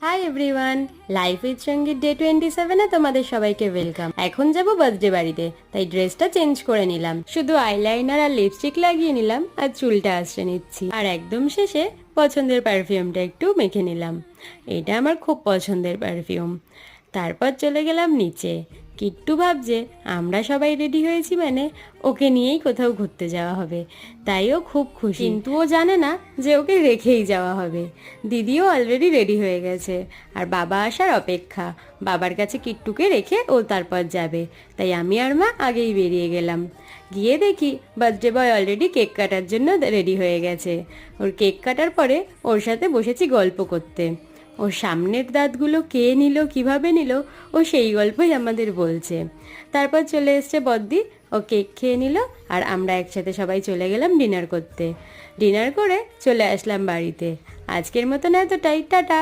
Hi everyone, life with সঙ্গীত day 27-এ তোমাদের সবাইকে ওয়েলকাম। এখন যাব বার্থডে বাড়িতে, তাই ড্রেসটা চেঞ্জ করে নিলাম। শুধু আইলাইনার আর লিপস্টিক লাগিয়ে নিলাম আর চুলটা আঁচড়ে নিচ্ছি। আর একদম শেষে পছন্দের পারফিউমটা একটু মেখে নিলাম। এটা আমার খুব পছন্দের পারফিউম। তারপর চলে গেলাম নিচে। কিট্টু ভাবছে আমরা সবাই রেডি হয়েছি মানে ওকে নিয়েই কোথাও ঘুরতে যাওয়া হবে, তাই ও খুব খুশি। কিন্তু ও জানে না যে ওকে রেখেই যাওয়া হবে। দিদিও অলরেডি রেডি হয়ে গেছে আর বাবা আসার অপেক্ষা। বাবার কাছে কিট্টুকে রেখে ও তারপর যাবে, তাই আমি আর মা আগেই বেরিয়ে গেলাম। গিয়ে দেখি বার্থডে বয় অলরেডি কেক কাটার জন্য রেডি হয়ে গেছে। ওর কেক কাটার পরে ওর সাথে বসেছি গল্প করতে। ওর সামনের দাঁতগুলো কে নিল, কিভাবে নিল, ও সেই গল্পই আমাদের বলছে। তারপর চলে এসছে বদ্দি, ও কেক খেয়ে নিল আর আমরা একসাথে সবাই চলে গেলাম ডিনার করতে। ডিনার করে চলে আসলাম বাড়িতে। আজকের মতন এতটাই, টাটা।